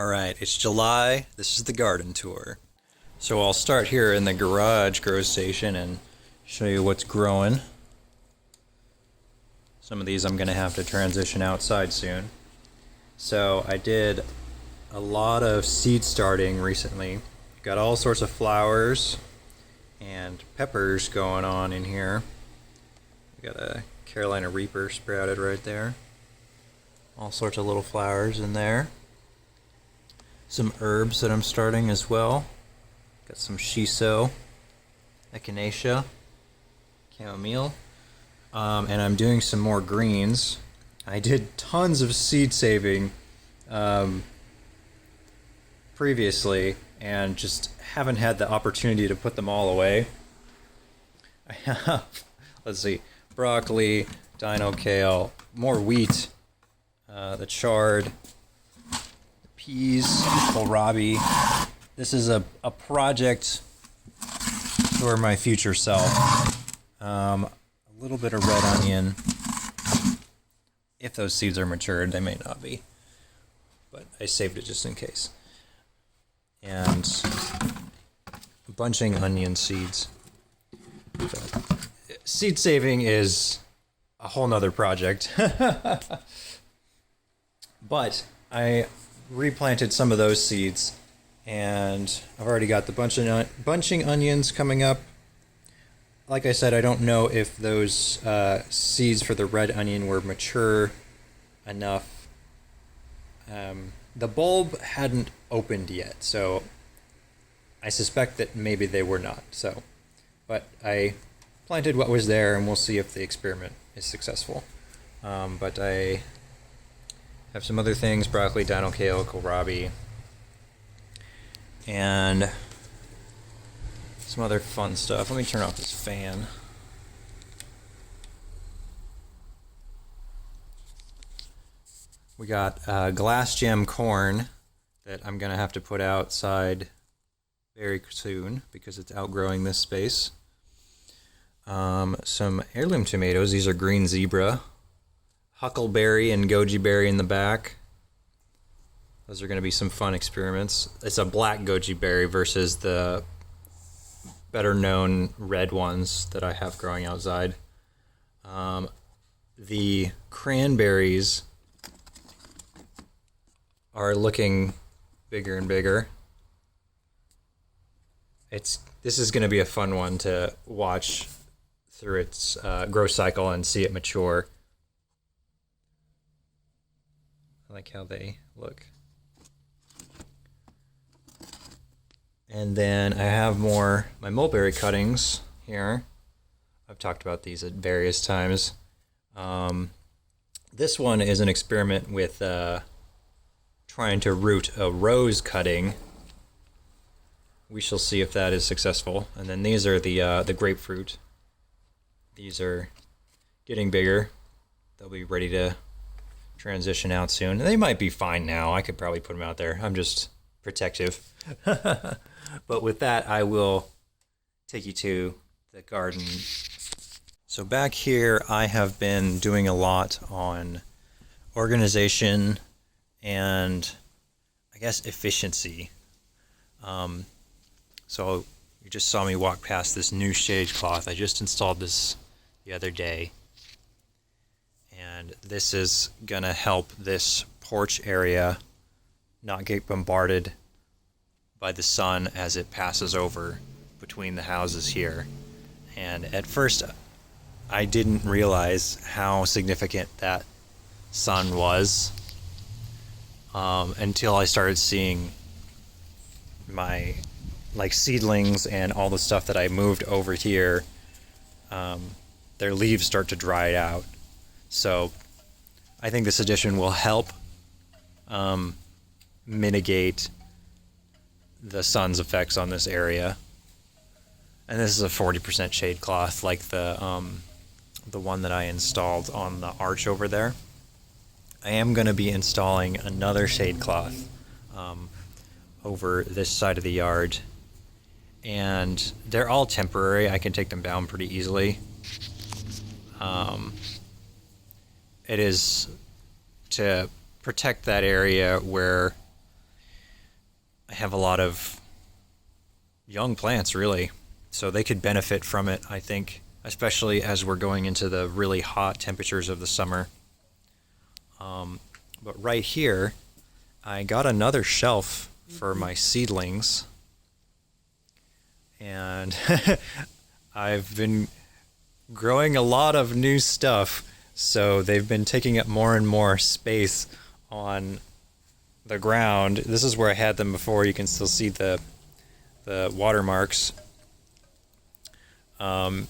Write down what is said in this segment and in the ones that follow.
Alright, it's July. This is the garden tour. So I'll start here in the garage grow station and show you what's growing. Some of these I'm going to have to transition outside soon. So I did a lot of seed starting recently. Got all sorts of flowers and peppers going on in here. We got a Carolina Reaper sprouted right there. All sorts of little flowers in there. Some herbs that I'm starting as well. Got some shiso, echinacea, chamomile, and I'm doing some more greens. I did tons of seed saving previously and just haven't had the opportunity to put them all away. I have, let's see, broccoli, dino kale, more wheat, the chard, peas, kohlrabi. This is a project for my future self. A little bit of red onion. If those seeds are matured, they may not be, but I saved it just in case. And bunching onion seeds. So, seed saving is a whole nother project. But I replanted some of those seeds, and I've already got the bunching onions coming up. Like I said, I don't know if those seeds for the red onion were mature enough. The bulb hadn't opened yet, so I suspect that maybe they were not. So, but I planted what was there, and we'll see if the experiment is successful. But I have some other things: broccoli, dino kale, kohlrabi, and some other fun stuff. Let me turn off this fan. We got glass gem corn that I'm going to have to put outside very soon because it's outgrowing this space. Some heirloom tomatoes. These are green zebra. Huckleberry and goji berry in the back. Those are going to be some fun experiments. It's a black goji berry versus the better known red ones that I have growing outside. The cranberries are looking bigger and bigger. This is going to be a fun one to watch through its growth cycle and see it mature. I like how they look. And then I have more my mulberry cuttings here. I've talked about these at various times. This one is an experiment with trying to root a rose cutting. We shall see if that is successful. And then these are the grapefruit. These are getting bigger. They'll be ready to transition out soon. They might be fine now. I could probably put them out there. I'm just protective. But with that, I will take you to the garden. So back here, I have been doing a lot on organization and I guess efficiency. So you just saw me walk past this new shade cloth. I just installed this the other day. And this is going to help this porch area not get bombarded by the sun as it passes over between the houses here. And at first, I didn't realize how significant that sun was until I started seeing my seedlings and all the stuff that I moved over here. Their leaves start to dry out. So I think this addition will help mitigate the sun's effects on this area. And this is a 40% shade cloth like the one that I installed on the arch over there. I am going to be installing another shade cloth over this side of the yard. And they're all temporary. I can take them down pretty easily. It is to protect that area where have a lot of young plants, really, so they could benefit from it, I think, especially as we're going into the really hot temperatures of the summer. But right here, I got another shelf for my seedlings, and I've been growing a lot of new stuff, so they've been taking up more and more space on the ground. This is where I had them before. You can still see the watermarks. But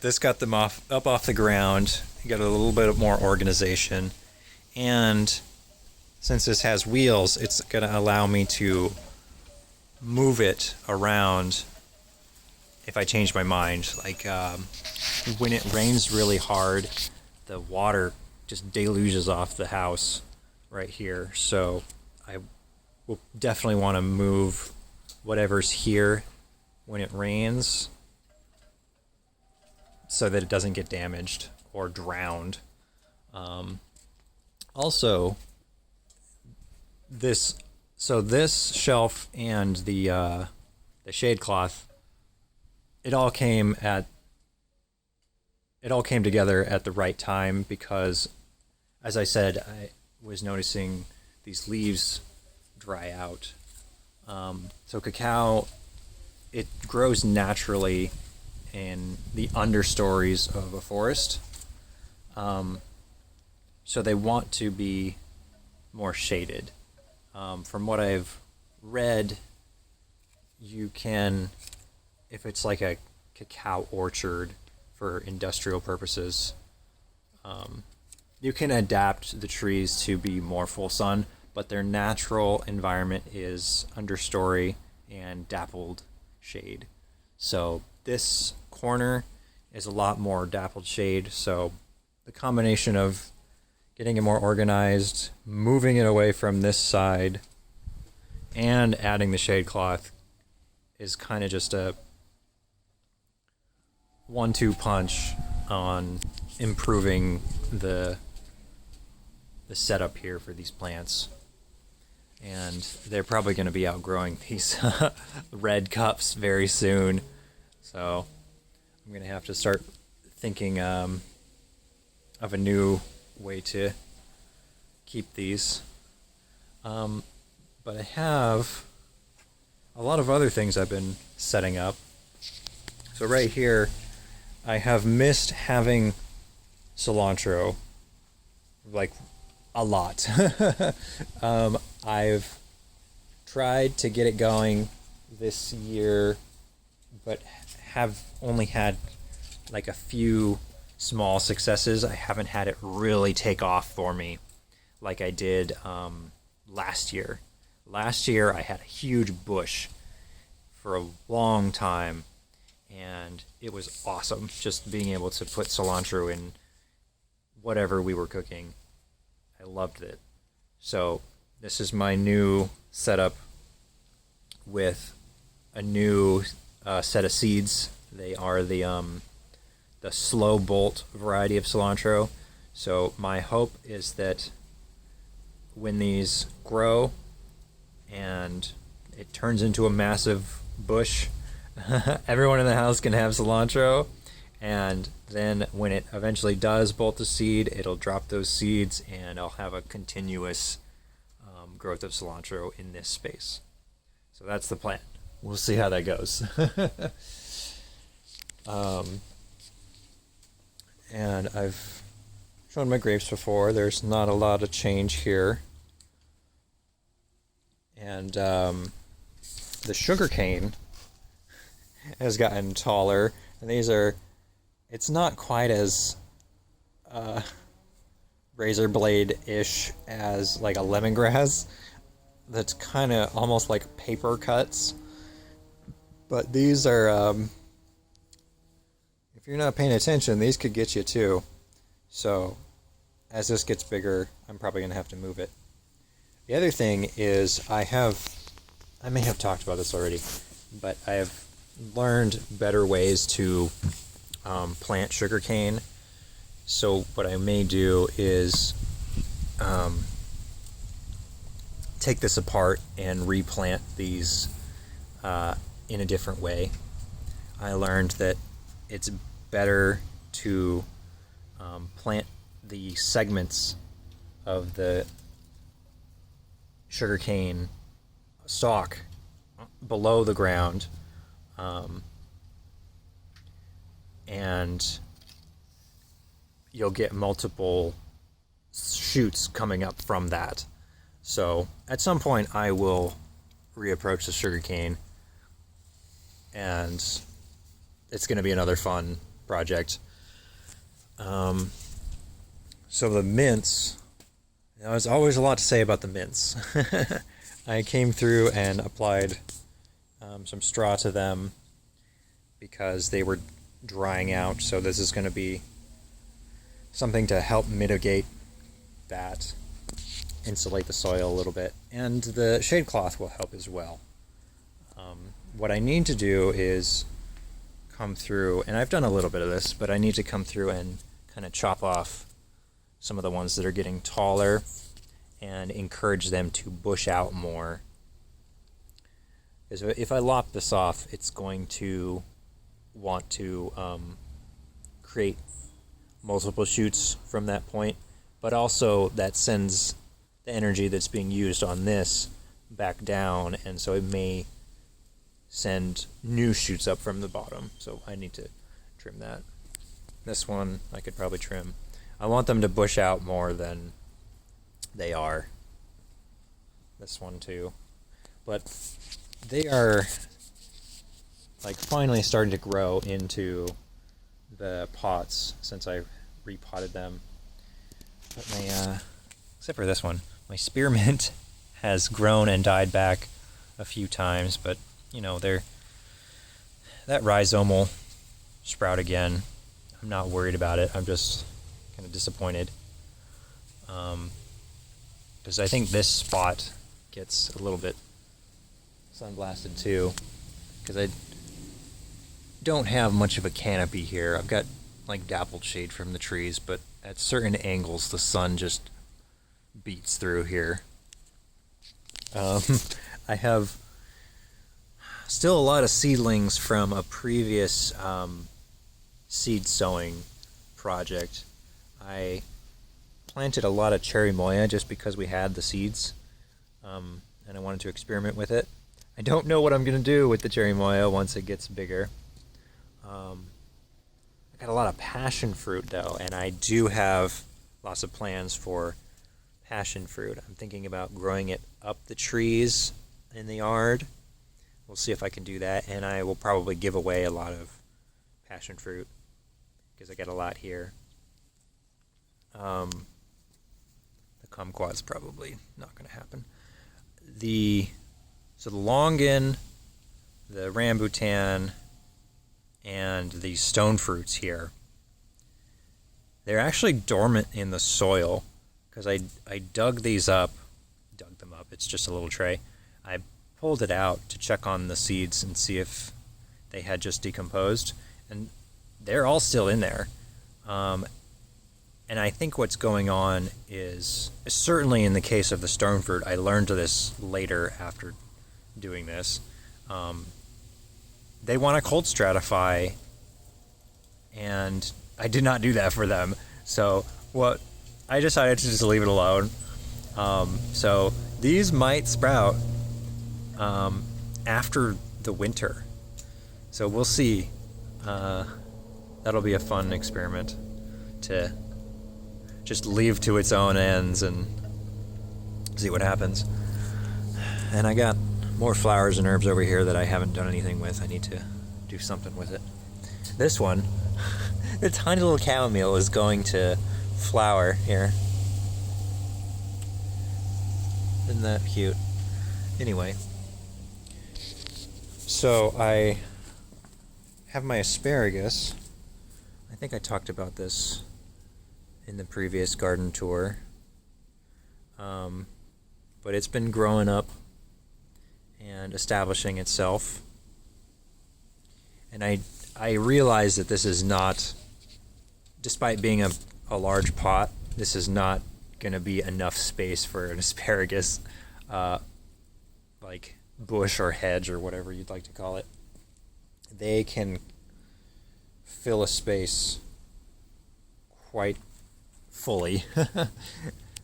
this got them up off the ground. You got a little bit more organization, and since this has wheels, it's going to allow me to move it around if I change my mind. Like when it rains really hard, the water just deluges off the house right here. So I will definitely want to move whatever's here when it rains so that it doesn't get damaged or drowned. Also, this shelf and the shade cloth, it all came together at the right time, because, as I said, I was noticing these leaves dry out. So cacao, it grows naturally in the understories of a forest. So they want to be more shaded. From what I've read, you can, if it's like a cacao orchard for industrial purposes, you can adapt the trees to be more full sun, but their natural environment is understory and dappled shade. So this corner is a lot more dappled shade, so the combination of getting it more organized, moving it away from this side, and adding the shade cloth is kind of just a 1-2 punch on improving the setup here for these plants. And they're probably going to be outgrowing these red cups very soon, so I'm going to have to start thinking of a new way to keep these. But I have a lot of other things I've been setting up. So right here, I have missed having cilantro, like, a lot. I've tried to get it going this year, but have only had like a few small successes. I haven't had it really take off for me like I did last year. Last year I had a huge bush for a long time, and it was awesome just being able to put cilantro in whatever we were cooking. I loved it. So this is my new setup with a new set of seeds. They are the slow bolt variety of cilantro. So my hope is that when these grow and it turns into a massive bush, everyone in the house can have cilantro. And then when it eventually does bolt the seed, it'll drop those seeds, and I'll have a continuous growth of cilantro in this space. So that's the plan. We'll see how that goes. And I've shown my grapes before. There's not a lot of change here. And the sugar cane has gotten taller, and these are, it's not quite as razor blade-ish as like a lemongrass. That's kind of almost like paper cuts. But these are, if you're not paying attention, these could get you too. So as this gets bigger, I'm probably going to have to move it. The other thing is I may have talked about this already, but I have learned better ways to plant sugarcane. So what I may do is take this apart and replant these in a different way. I learned that it's better to plant the segments of the sugarcane stalk below the ground, and you'll get multiple shoots coming up from that. So at some point I will reapproach the sugarcane, and it's going to be another fun project. So the mints, there's always a lot to say about the mints. I came through and applied some straw to them because they were drying out, so this is going to be something to help mitigate that, insulate the soil a little bit, and the shade cloth will help as well. What I need to do is come through, and I've done a little bit of this, but I need to come through and kind of chop off some of the ones that are getting taller and encourage them to bush out more. Because if I lop this off, it's going to want to create multiple shoots from that point, but also that sends the energy that's being used on this back down, and so it may send new shoots up from the bottom. So I need to trim that. This one I could probably trim. I want them to bush out more than they are. This one too. But they are like finally starting to grow into the pots since I repotted them. But my except for this one, my spearmint has grown and died back a few times, but you know, that rhizome will sprout again. I'm not worried about it. I'm just kind of disappointed. Because I think this spot gets a little bit sunblasted too. Because I don't have much of a canopy here. I've got like dappled shade from the trees, but at certain angles the sun just beats through here. I have still a lot of seedlings from a previous seed sowing project. I planted a lot of cherry moya just because we had the seeds, and I wanted to experiment with it. I don't know what I'm going to do with the cherry moya once it gets bigger. I got a lot of passion fruit though, and I do have lots of plans for passion fruit. I'm thinking about growing it up the trees in the yard. We'll see if I can do that, and I will probably give away a lot of passion fruit because I got a lot here. The kumquat's probably not going to happen. So the longan, the rambutan, and the stone fruits here, they're actually dormant in the soil because I dug them up. It's just a little tray. I pulled it out to check on the seeds and see if they had just decomposed, and they're all still in there. And I think what's going on is, certainly in the case of the stone fruit, I learned this later after doing this, they want to cold stratify, and I did not do that for them. So I decided to just leave it alone. So these might sprout after the winter. So we'll see. That'll be a fun experiment to just leave to its own ends and see what happens. And I got more flowers and herbs over here that I haven't done anything with. I need to do something with it. This one, the tiny little chamomile, is going to flower here. Isn't that cute? Anyway, so I have my asparagus. I think I talked about this in the previous garden tour. But it's been growing up and establishing itself. And I realize that this is not, despite being a large pot, this is not going to be enough space for an asparagus. like bush or hedge or whatever you'd like to call it, they can fill a space quite fully.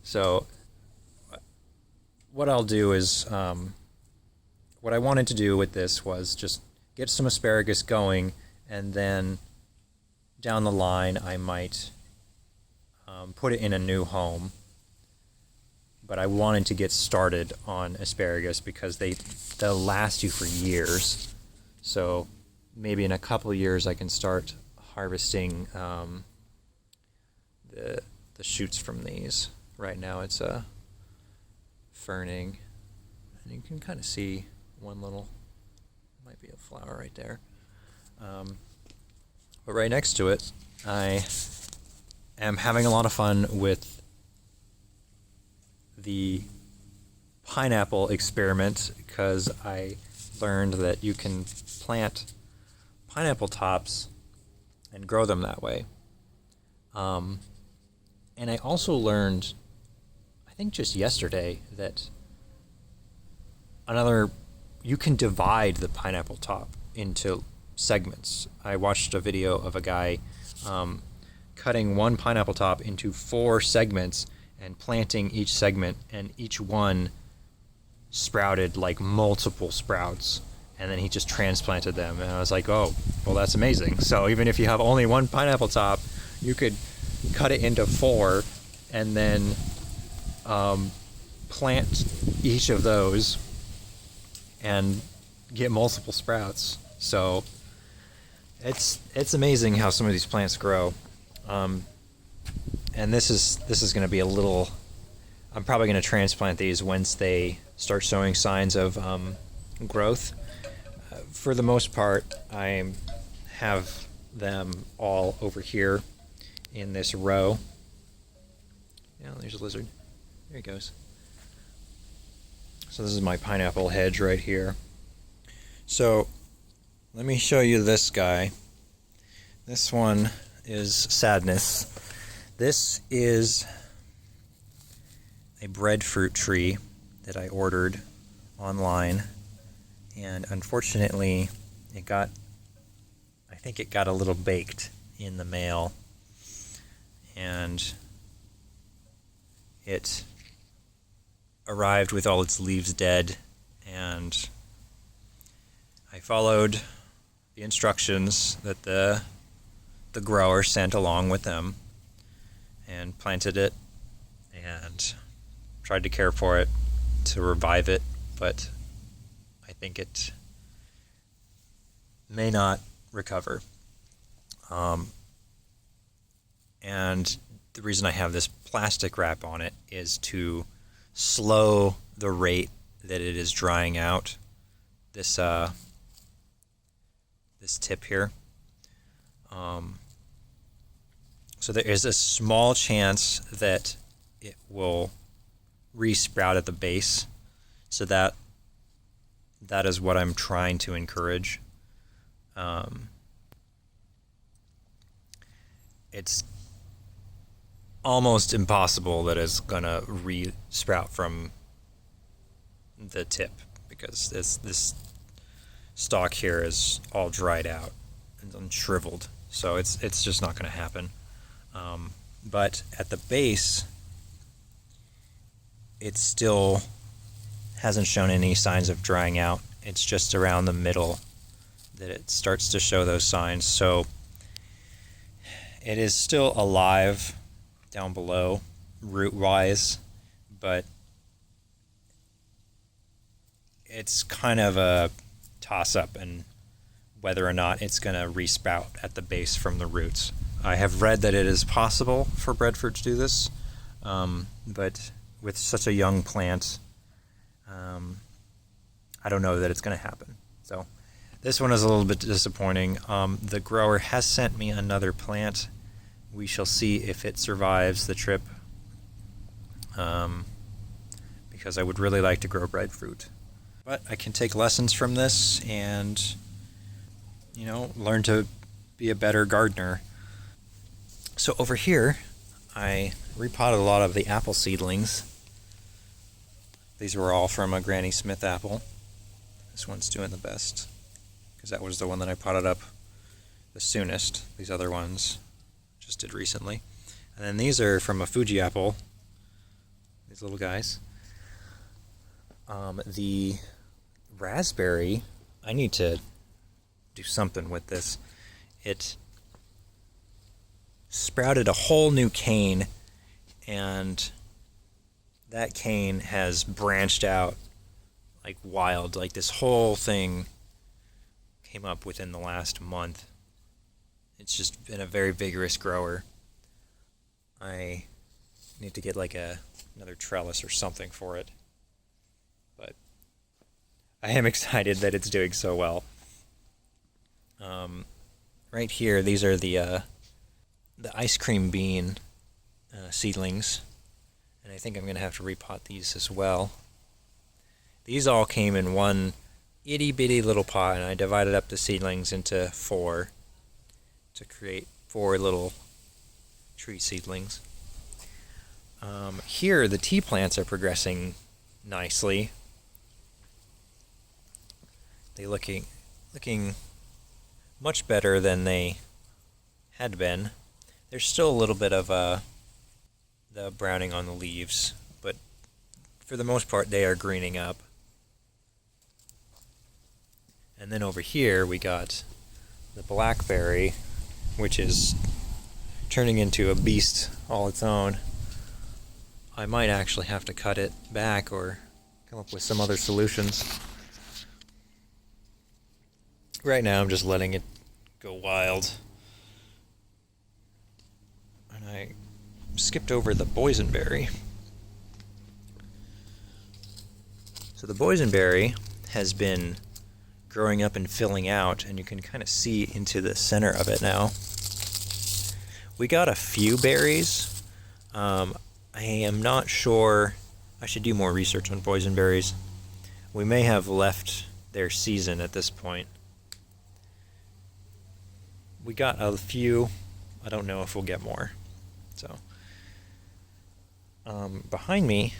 So what I'll do is, what I wanted to do with this was just get some asparagus going, and then down the line I might put it in a new home. But I wanted to get started on asparagus because they'll last you for years. So maybe in a couple of years I can start harvesting the shoots from these. Right now it's ferning, and you can kind of see one little, might be a flower right there. But right next to it, I am having a lot of fun with the pineapple experiment, because I learned that you can plant pineapple tops and grow them that way. And I also learned, I think just yesterday, that you can divide the pineapple top into segments. I watched a video of a guy cutting one pineapple top into 4 segments and planting each segment, and each one sprouted like multiple sprouts, and then he just transplanted them. And I was like, oh, well, that's amazing. So even if you have only one pineapple top, you could cut it into 4 and then plant each of those and get multiple sprouts. So it's amazing how some of these plants grow. And this is going to be a little, I'm probably going to transplant these once they start showing signs of growth. For the most part, I have them all over here in this row. Yeah, there's a lizard. There he goes. So this is my pineapple hedge right here. So let me show you this guy. This one is Sadness. This is a breadfruit tree that I ordered online, and unfortunately I think it got a little baked in the mail, and it arrived with all its leaves dead, and I followed the instructions that the grower sent along with them and planted it and tried to care for it to revive it, but I think it may not recover. And the reason I have this plastic wrap on it is to slow the rate that it is drying out this tip here. So there is a small chance that it will re-sprout at the base. So that is what I'm trying to encourage. It's almost impossible that it's gonna re-sprout from the tip, because this stalk here is all dried out and shriveled. So it's just not gonna happen. But at the base, it still hasn't shown any signs of drying out. It's just around the middle that it starts to show those signs. So it is still alive down below, root-wise, but it's kind of a toss-up and whether or not it's going to re-sprout at the base from the roots. I have read that it is possible for breadfruit to do this, but with such a young plant, I don't know that it's going to happen. So this one is a little bit disappointing. The grower has sent me another plant. We shall see if it survives the trip, because I would really like to grow breadfruit. But I can take lessons from this and, learn to be a better gardener. So over here, I repotted a lot of the apple seedlings. These were all from a Granny Smith apple. This one's doing the best, because that was the one that I potted up the soonest. These other ones just did recently. And then these are from a Fuji apple, these little guys. The raspberry, I need to do something with this. It sprouted a whole new cane, and that cane has branched out like wild. Like, this whole thing came up within the last month. It's just been a very vigorous grower. I need to get like another trellis or something for it. But I am excited that it's doing so well. Right here, these are the ice cream bean seedlings, and I think I'm going to have to repot these as well. These all came in one itty bitty little pot, and I divided up the seedlings into 4 to create 4 little tree seedlings. Here, the tea plants are progressing nicely. They're looking much better than they had been. There's still a little bit of the browning on the leaves, but for the most part they are greening up. And then over here we got the blackberry, which is turning into a beast all its own. I might actually have to cut it back or come up with some other solutions. Right now I'm just letting it go wild. And I skipped over the boysenberry. So the boysenberry has been growing up and filling out, and you can kind of see into the center of it now. We got a few berries. I am not sure. I should do more research on boysenberries. We may have left their season at this point. We got a few. I don't know if we'll get more. So, behind me,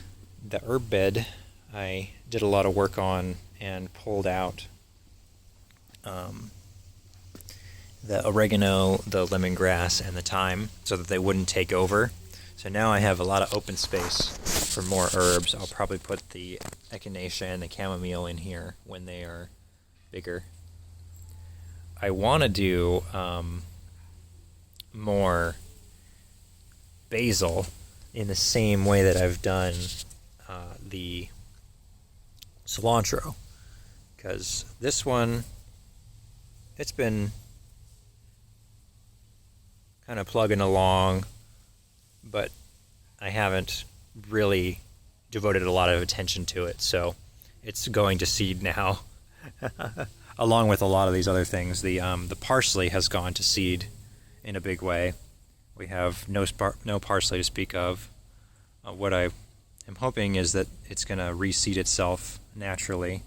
the herb bed I did a lot of work on and pulled out the oregano, the lemongrass, and the thyme so that they wouldn't take over. So now I have a lot of open space for more herbs. I'll probably put the echinacea and the chamomile in here when they are bigger. I want to do more basil in the same way that I've done the cilantro, because this one, it's been kind of plugging along, but I haven't really devoted a lot of attention to it, so it's going to seed now. Along with a lot of these other things. The parsley has gone to seed in a big way. We have no parsley to speak of. What I am hoping is that it's going to reseed itself naturally.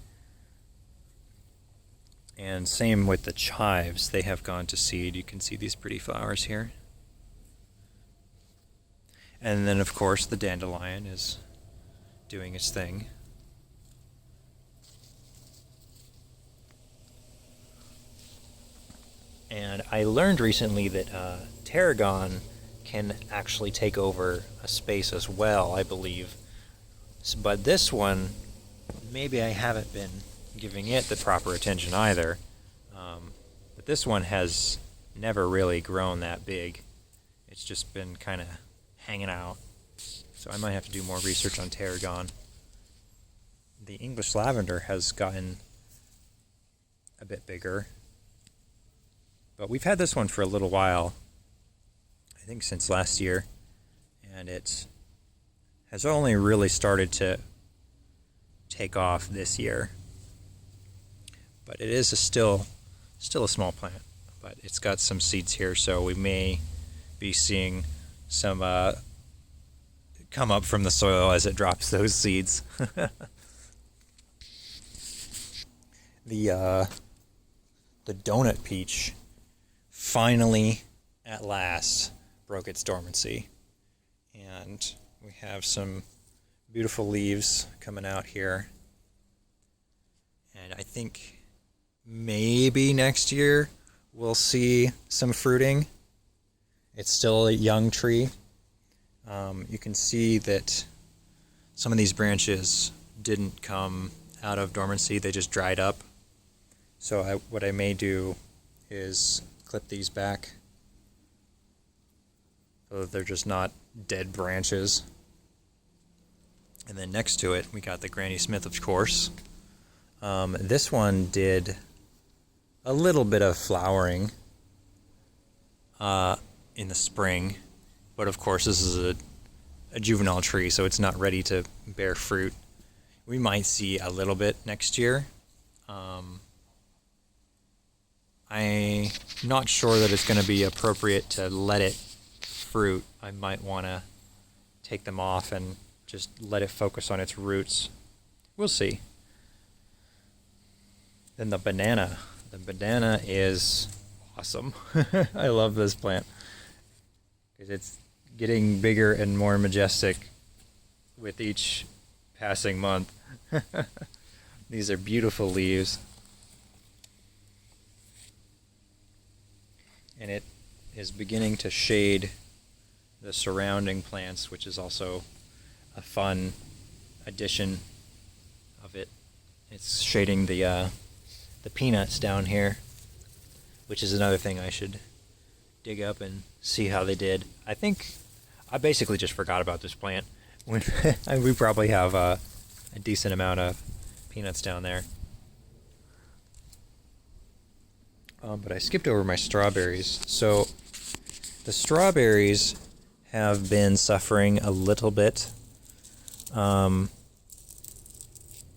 And same with the chives. They have gone to seed. You can see these pretty flowers here. And then, of course, the dandelion is doing its thing. And I learned recently that tarragon can actually take over a space as well, I believe. But this one, maybe I haven't been giving it the proper attention either. But this one has never really grown that big. It's just been kind of hanging out. So I might have to do more research on tarragon. The English lavender has gotten a bit bigger. But we've had this one for a little while, I think since last year, and it has only really started to take off this year. But it is still a small plant, but it's got some seeds here, so we may be seeing some come up from the soil as it drops those seeds. The donut peach finally, at last, broke its dormancy, and we have some Beautiful leaves coming out here. And I think maybe next year we'll see some fruiting. It's still a young tree. You can see that some of these branches didn't come out of dormancy, they just dried up. So what I may do is clip these back so that they're just not dead branches. And then next to it, we got the Granny Smith, of course. This one did a little bit of flowering in the spring, but of course this is a juvenile tree, so it's not ready to bear fruit. We might see a little bit next year. I'm not sure that it's going to be appropriate to let it fruit. I might want to take them off and just let it focus on its roots. We'll see. Then the banana. The banana is awesome. I love this plant because it's getting bigger and more majestic with each passing month. These are beautiful leaves. And it is beginning to shade the surrounding plants, which is also a fun addition of it. It's shading the peanuts down here, which is another thing I should dig up and see how they did. I think I basically just forgot about this plant. When we probably have a decent amount of peanuts down there. But I skipped over my strawberries. So the strawberries have been suffering a little bit. I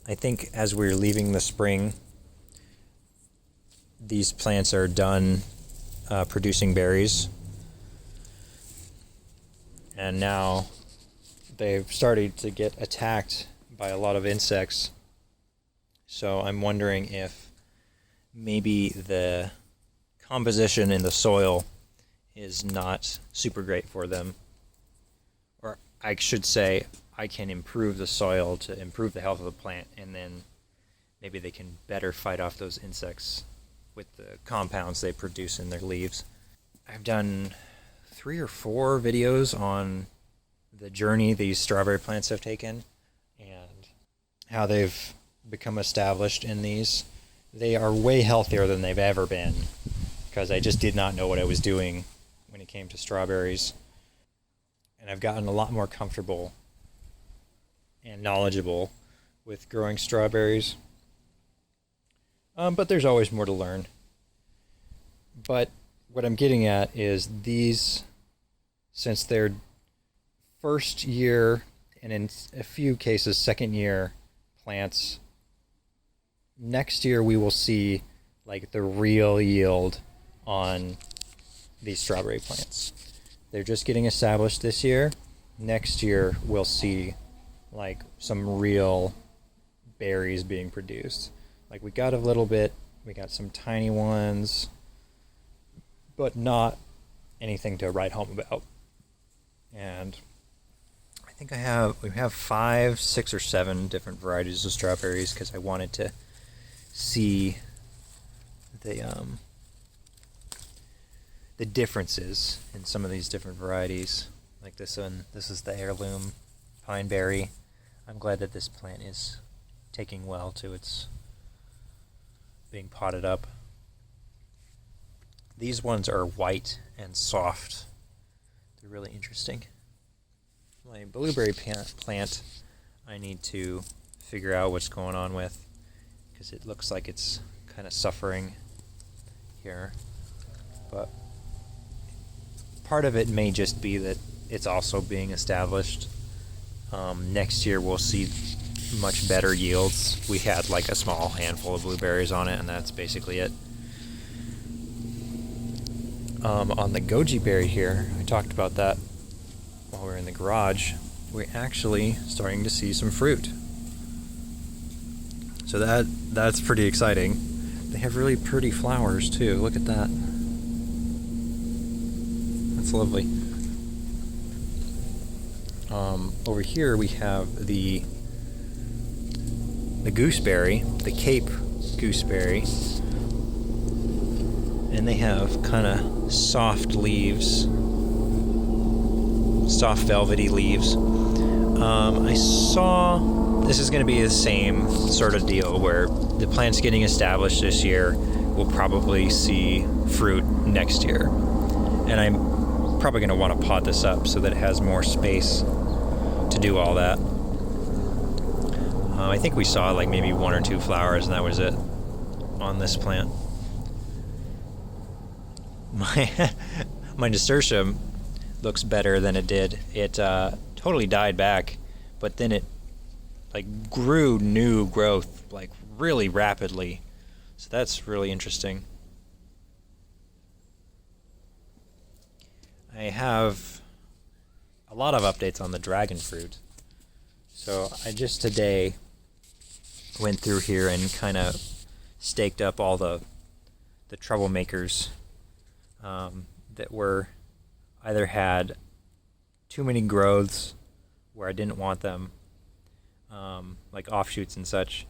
think as we're leaving the spring, these plants are done producing berries. And now they've started to get attacked by a lot of insects. So I'm wondering if maybe the composition in the soil is not super great for them. Or I should say, I can improve the soil to improve the health of the plant, and then maybe they can better fight off those insects with the compounds they produce in their leaves. I've done 3 or 4 videos on the journey these strawberry plants have taken and how they've become established in these. They are way healthier than they've ever been because I just did not know what I was doing when it came to strawberries. And I've gotten a lot more comfortable and knowledgeable with growing strawberries. But there's always more to learn. But what I'm getting at is these, since they're first year and in a few cases second year plants, next year we will see like the real yield on these strawberry plants. They're just getting established this year. Next year we'll see like some real berries being produced. Like we got a little bit, we got some tiny ones, but not anything to write home about. And I think we have 5, 6, or 7 different varieties of strawberries because I wanted to see the differences in some of these different varieties. Like this one, this is the heirloom pine berry. I'm glad that this plant is taking well to its being potted up. These ones are white and soft. They're really interesting. My blueberry plant, I need to figure out what's going on with because it looks like it's kind of suffering here. But part of it may just be that it's also being established. Next year we'll see much better yields. We had like a small handful of blueberries on it, and that's basically it. On the goji berry here, I talked about that while we were in the garage. We're actually starting to see some fruit. So that's pretty exciting. They have really pretty flowers too. Look at that. That's lovely. Over here we have the gooseberry, the Cape gooseberry, and they have kind of soft leaves, soft velvety leaves. I saw this is going to be the same sort of deal where the plant's getting established this year. We'll probably see fruit next year, and I'm probably going to want to pot this up so that it has more space to do all that. I think we saw like maybe 1 or 2 flowers, and that was it on this plant. My nasturtium looks better than it did. It totally died back, but then it like grew new growth like really rapidly. So that's really interesting. I have a lot of updates on the dragon fruit. So I just today went through here and kind of staked up all the troublemakers that were either had too many growths where I didn't want them, like offshoots and such,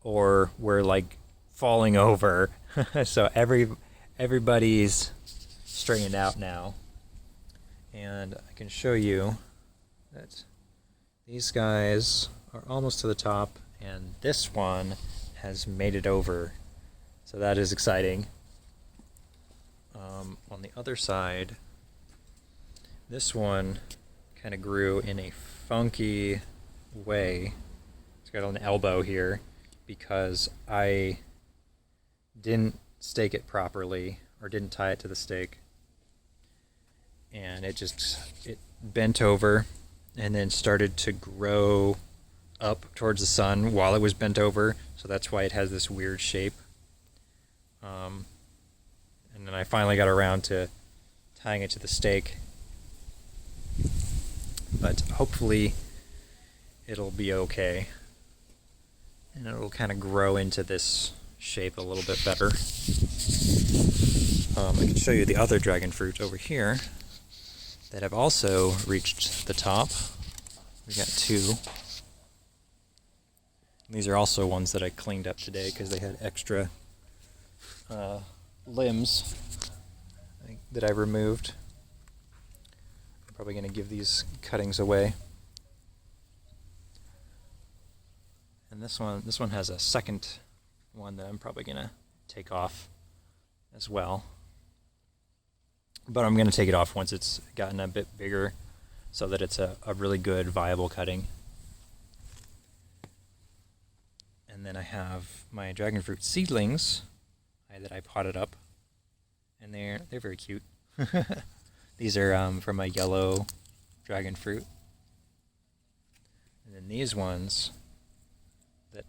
or were like falling over. So everybody's straightened out now, and I can show you that these guys are almost to the top, and this one has made it over, so that is exciting. On the other side, this one kind of grew in a funky way. It's got an elbow here because I didn't stake it properly or didn't tie it to the stake, and it bent over and then started to grow up towards the sun while it was bent over, so that's why it has this weird shape. And then I finally got around to tying it to the stake, but hopefully it'll be okay, and it'll kind of grow into this shape a little bit better. I can show you the other dragon fruit over here that have also reached the top. We got 2. These are also ones that I cleaned up today because they had extra limbs that I removed. I'm probably going to give these cuttings away. And this one has a second one that I'm probably going to take off as well. But I'm going to take it off once it's gotten a bit bigger so that it's a really good viable cutting. And then I have my dragon fruit seedlings that I potted up, and they're very cute. These are from a yellow dragon fruit. And then these ones that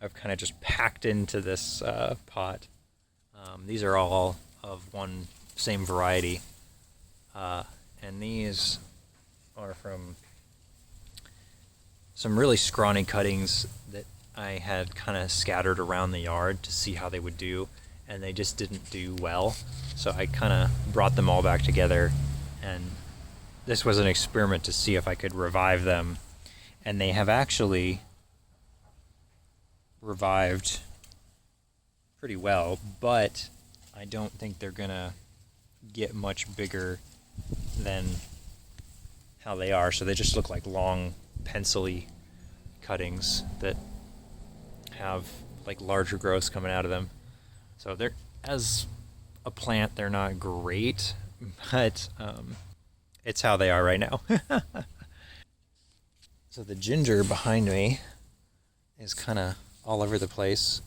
I've kind of just packed into this pot. These are all of one same variety, and these are from some really scrawny cuttings that I had kind of scattered around the yard to see how they would do, and they just didn't do well. So I kind of brought them all back together, and this was an experiment to see if I could revive them, and they have actually revived pretty well, but I don't think they're gonna get much bigger than how they are. So they just look like long pencil-y cuttings that have like larger growths coming out of them. So they're, as a plant, they're not great, but it's how they are right now. So the ginger behind me is kind of all over the place.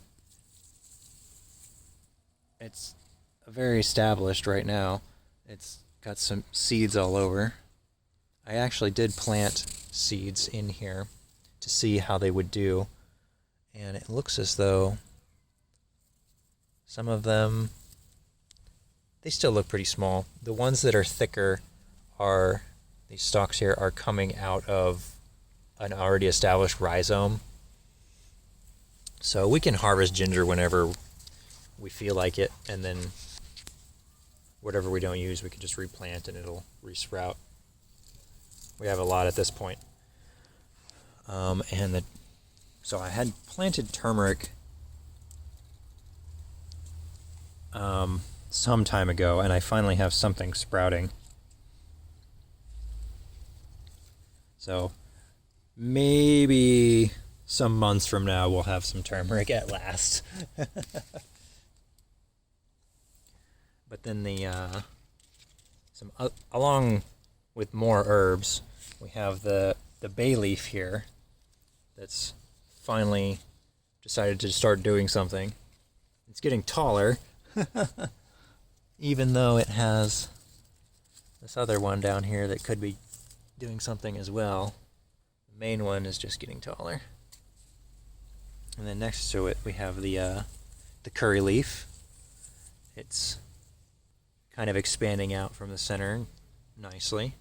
It's very established right now. It's got some seeds all over. I actually did plant seeds in here to see how they would do, and it looks as though some of them, they still look pretty small. The ones that are thicker are, these stalks here are coming out of an already established rhizome. So we can harvest ginger whenever we feel like it, and then whatever we don't use we can just replant and it'll resprout. We have a lot at this point. So I had planted turmeric some time ago, and I finally have something sprouting. So maybe some months from now we'll have some turmeric at last. But then along with more herbs, we have the bay leaf here that's finally decided to start doing something. It's getting taller, even though it has this other one down here that could be doing something as well. The main one is just getting taller. And then next to it we have the curry leaf. It's kind of expanding out from the center nicely.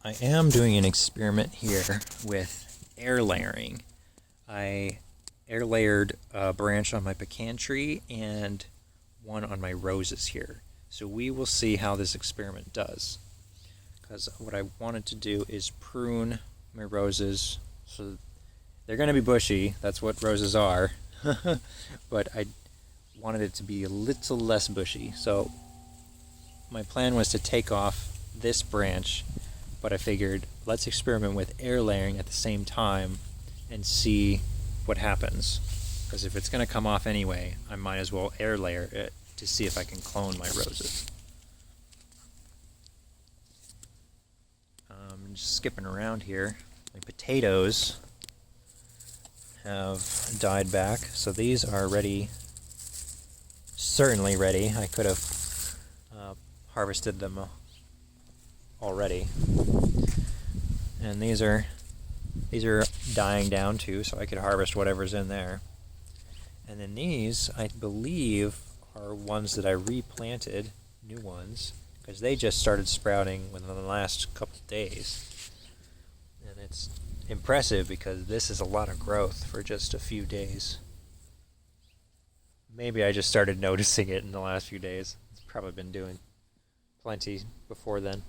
I am doing an experiment here with air layering. I air layered a branch on my pecan tree and one on my roses here. So we will see how this experiment does. Because what I wanted to do is prune my roses. So they're going to be bushy, that's what roses are. But I wanted it to be a little less bushy. So my plan was to take off this branch, but I figured let's experiment with air layering at the same time and see what happens. Because if it's going to come off anyway, I might as well air layer it to see if I can clone my roses. Just skipping around here, my potatoes have died back, so these are ready, certainly ready. I could have harvested them already. And these are dying down too, so I could harvest whatever's in there. And then these, I believe, are ones that I replanted, new ones, because they just started sprouting within the last couple of days. And it's impressive because this is a lot of growth for just a few days. Maybe I just started noticing it in the last few days. It's probably been doing plenty before then.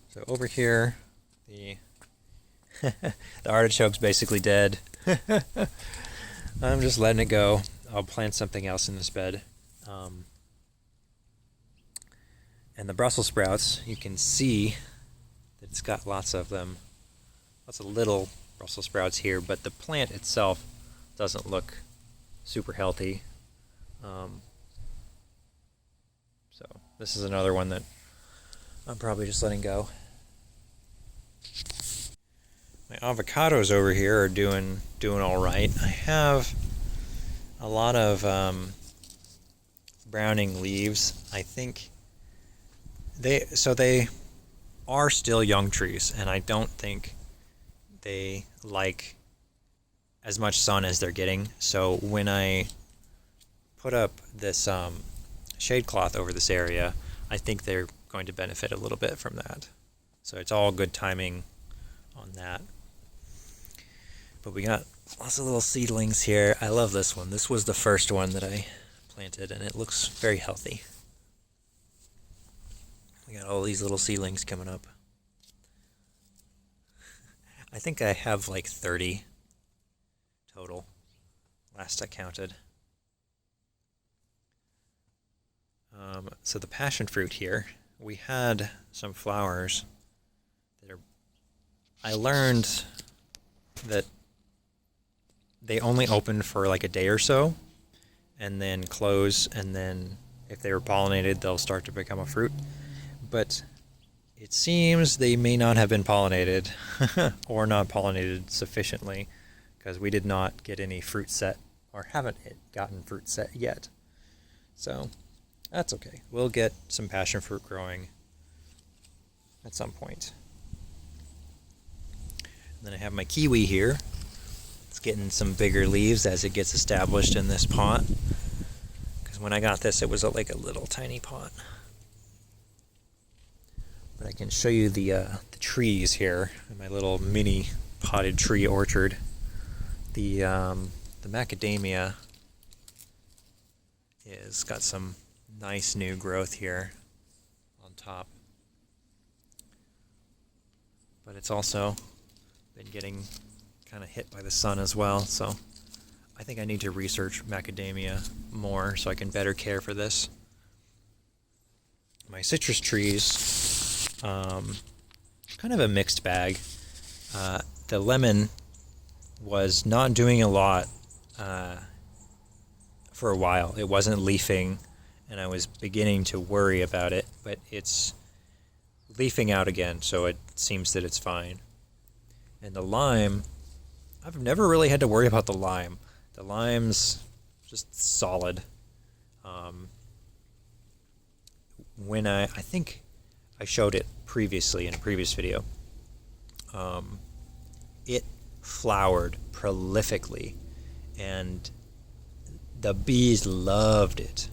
So over here, the artichoke's basically dead. I'm just letting it go. I'll plant something else in this bed. And the Brussels sprouts, you can see that it's got lots of them, lots of little Brussels sprouts here, but the plant itself doesn't look super healthy. So this is another one that I'm probably just letting go. My avocados over here are doing all right. I have a lot of browning leaves. I think they are still young trees, and I don't think they like as much sun as they're getting. So when I put up this shade cloth over this area, I think they're going to benefit a little bit from that. So it's all good timing on that. But we got lots of little seedlings here. I love this one. This was the first one that I planted, and it looks very healthy. We got all these little seedlings coming up. I think I have like 30 total, last I counted. So the passion fruit here, we had some flowers that are, I learned that they only open for like a day or so and then close, and then if they were pollinated they'll start to become a fruit. But it seems they may not have been pollinated or not pollinated sufficiently, because we did not get any fruit set, or haven't gotten fruit set yet. So that's okay. We'll get some passion fruit growing at some point. And then I have my kiwi here. It's getting some bigger leaves as it gets established in this pot, because when I got this it was like a little tiny pot. But I can show you the trees here in my little mini potted tree orchard. The macadamia is got some nice new growth here. top. But it's also been getting kind of hit by the sun as well, so I think I need to research macadamia more so I can better care for this. My citrus trees, kind of a mixed bag. The lemon was not doing a lot for a while. It wasn't leafing, and I was beginning to worry about it, but it's leafing out again, so it seems that it's fine. And the lime, I've never really had to worry about the lime. The lime's just solid. When I think I showed it previously in a previous video, it flowered prolifically, and the bees loved it.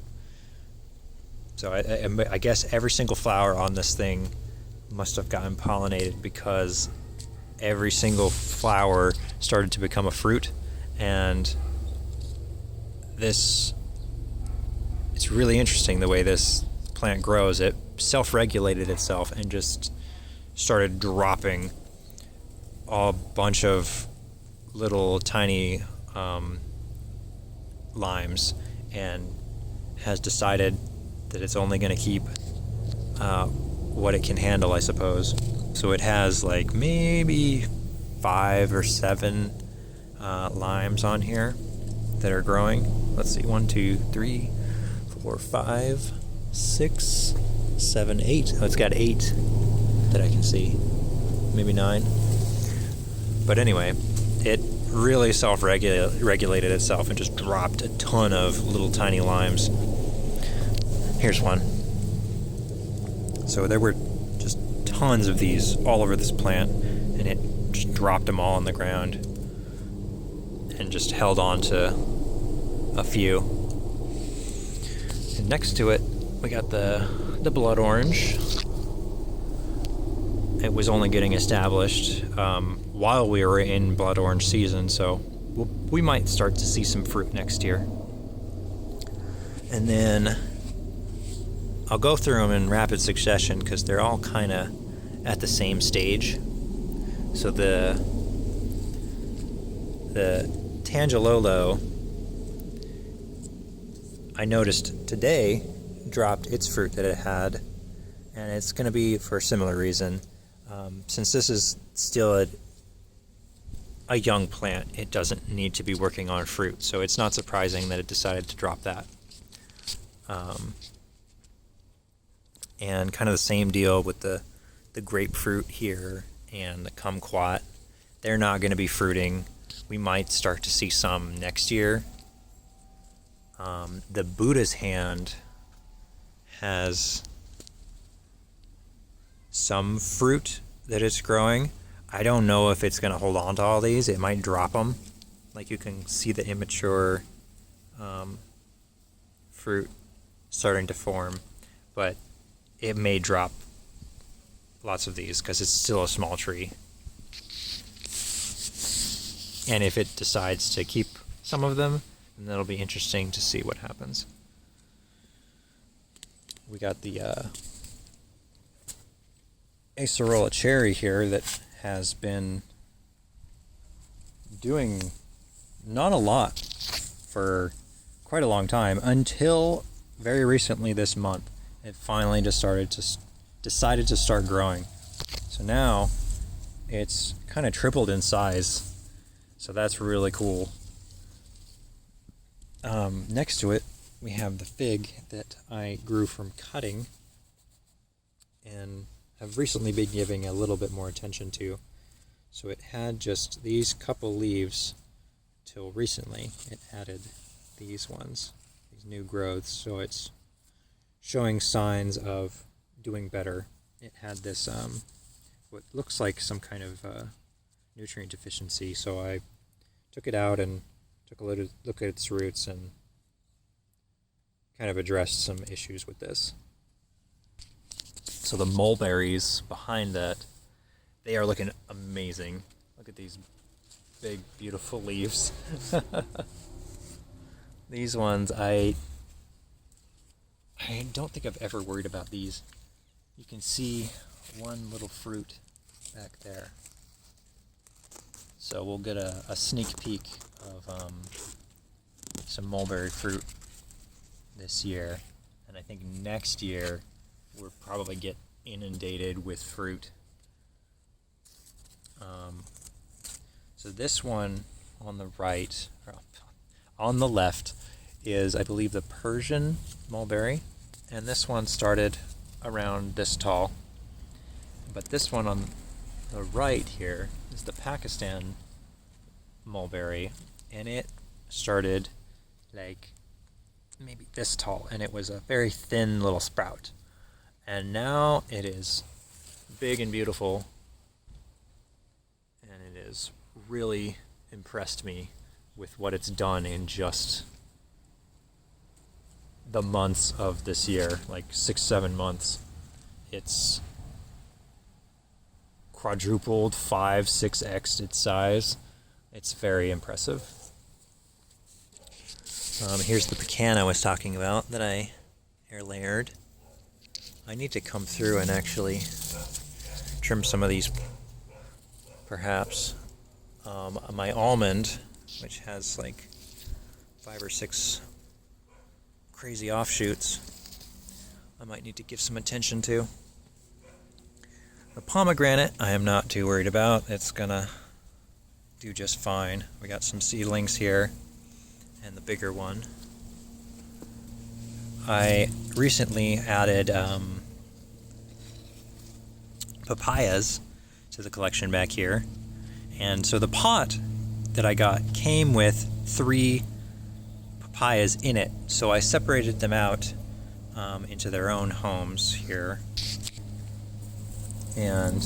So I guess every single flower on this thing must have gotten pollinated, because every single flower started to become a fruit. And it's really interesting the way this plant grows. It self-regulated itself and just started dropping a bunch of little tiny limes, and has decided that it's only going to keep what it can handle, I suppose. So it has like maybe 5 or 7 limes on here that are growing. Let's see, 1, 2, 3, 4, 5, 6, 7, 8. Oh, it's got 8 that I can see, maybe 9. But anyway, it really self-regulated itself and just dropped a ton of little tiny limes. Here's one. So there were just tons of these all over this plant, and it just dropped them all on the ground and just held on to a few. And next to it, we got the blood orange. It was only getting established while we were in blood orange season, so we might start to see some fruit next year. And then I'll go through them in rapid succession because they're all kind of at the same stage. So the Tangelo, I noticed today, dropped its fruit that it had, and it's going to be for a similar reason. Since this is still a young plant, it doesn't need to be working on fruit, so it's not surprising that it decided to drop that. And kind of the same deal with the grapefruit here and the kumquat. They're not going to be fruiting. We might start to see some next year. The Buddha's hand has some fruit that it's growing. I don't know if it's going to hold on to all these. It might drop them. Like, you can see the immature fruit starting to form, but it may drop lots of these because it's still a small tree. And if it decides to keep some of them, then that'll be interesting to see what happens. We got the Acerola cherry here that has been doing not a lot for quite a long time, until very recently this month. It finally just decided to start growing. So now it's kind of tripled in size. So that's really cool. Next to it, we have the fig that I grew from cutting and have recently been giving a little bit more attention to. So it had just these couple leaves till recently. It added these ones, these new growths, so it's showing signs of doing better. It had this what looks like some kind of nutrient deficiency, so I took it out and took a look at its roots and kind of addressed some issues with this. So the mulberries behind that, they are looking amazing. Look at these big, beautiful leaves. These ones, I don't think I've ever worried about these You can see one little fruit back there. So we'll get a sneak peek of some mulberry fruit this year. And I think next year we'll probably get inundated with fruit. So this one on the right, or on the left, is I believe the Persian mulberry. And this one started around this tall. But this one on the right here is the Pakistan mulberry, and it started like maybe this tall, and it was a very thin little sprout. And now it is big and beautiful, and it has really impressed me with what it's done in just the months of this year, like 6-7 months. It's quadrupled, 5-6x its size. It's very impressive. Here's the pecan I was talking about that I air layered. I need to come through and actually trim some of these, perhaps. My almond, which has like 5 or 6 crazy offshoots, I might need to give some attention to. The pomegranate I am not too worried about. It's gonna do just fine. We got some seedlings here and the bigger one. I recently added papayas to the collection back here, and so the pot that I got came with 3 papayas in it, so I separated them out into their own homes here. And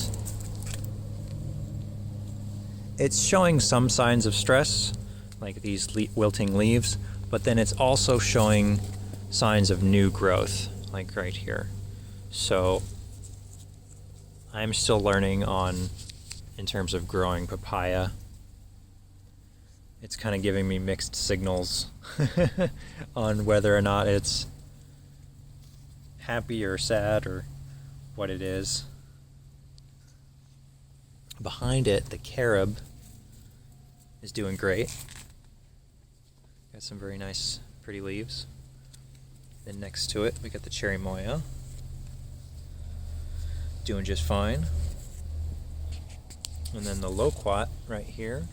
it's showing some signs of stress, like these wilting leaves, but then it's also showing signs of new growth, like right here. So I'm still learning in terms of growing papaya. It's kind of giving me mixed signals on whether or not it's happy or sad or what it is. Behind it, the carob is doing great. Got some very nice, pretty leaves. Then next to it, we got the cherry moya, doing just fine. And then the loquat right here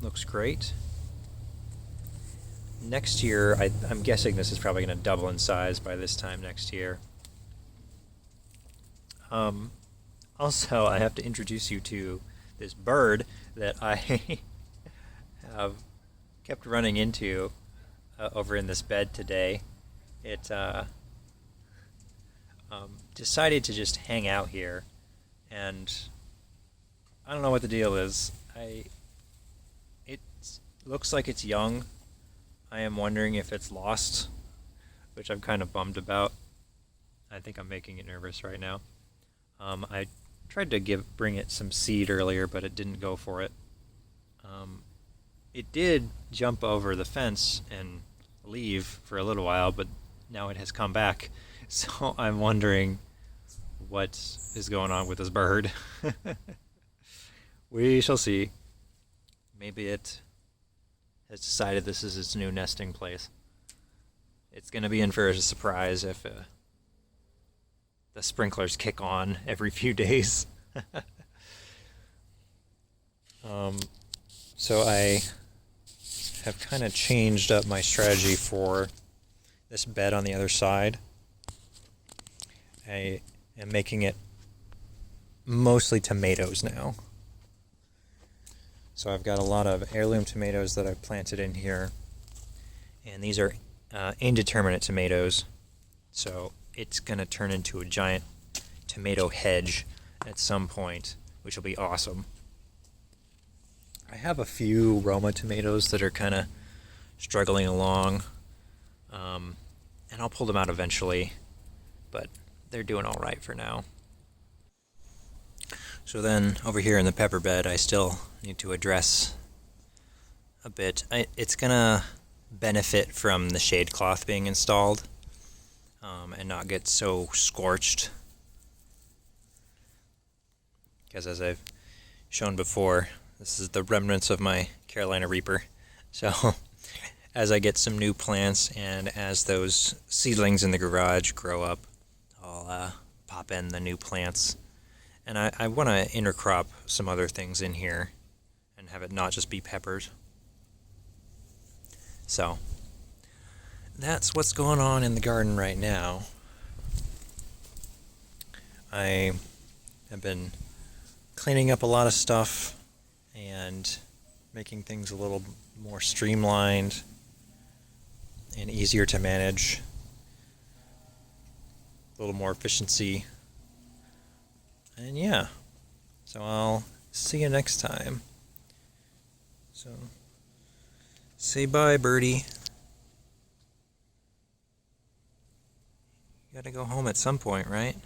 looks great. Next year, I'm guessing this is probably going to double in size by this time next year. Also, I have to introduce you to this bird that I have kept running into over in this bed today. It decided to just hang out here, and I don't know what the deal is. It looks like it's young. I am wondering if it's lost, which I'm kind of bummed about. I think I'm making it nervous right now. I tried to bring it some seed earlier, but it didn't go for it. It did jump over the fence and leave for a little while, but now it has come back. So I'm wondering what is going on with this bird. We shall see. Maybe it has decided this is its new nesting place. It's going to be in for a surprise if the sprinklers kick on every few days. So I have kind of changed up my strategy for this bed on the other side. I am making it mostly tomatoes now. So I've got a lot of heirloom tomatoes that I've planted in here, and these are indeterminate tomatoes, so it's going to turn into a giant tomato hedge at some point, which will be awesome. I have a few Roma tomatoes that are kind of struggling along, and I'll pull them out eventually, but they're doing all right for now. So then over here in the pepper bed, I still need to address a bit. It's going to benefit from the shade cloth being installed. and not get so scorched. Because as I've shown before, this is the remnants of my Carolina Reaper. So as I get some new plants and as those seedlings in the garage grow up, I'll pop in the new plants. And I want to intercrop some other things in here and have it not just be peppers. So that's what's going on in the garden right now. I have been cleaning up a lot of stuff and making things a little more streamlined and easier to manage. A little more efficiency. And yeah, so I'll see you next time. So, say bye, birdie. You gotta go home at some point, right?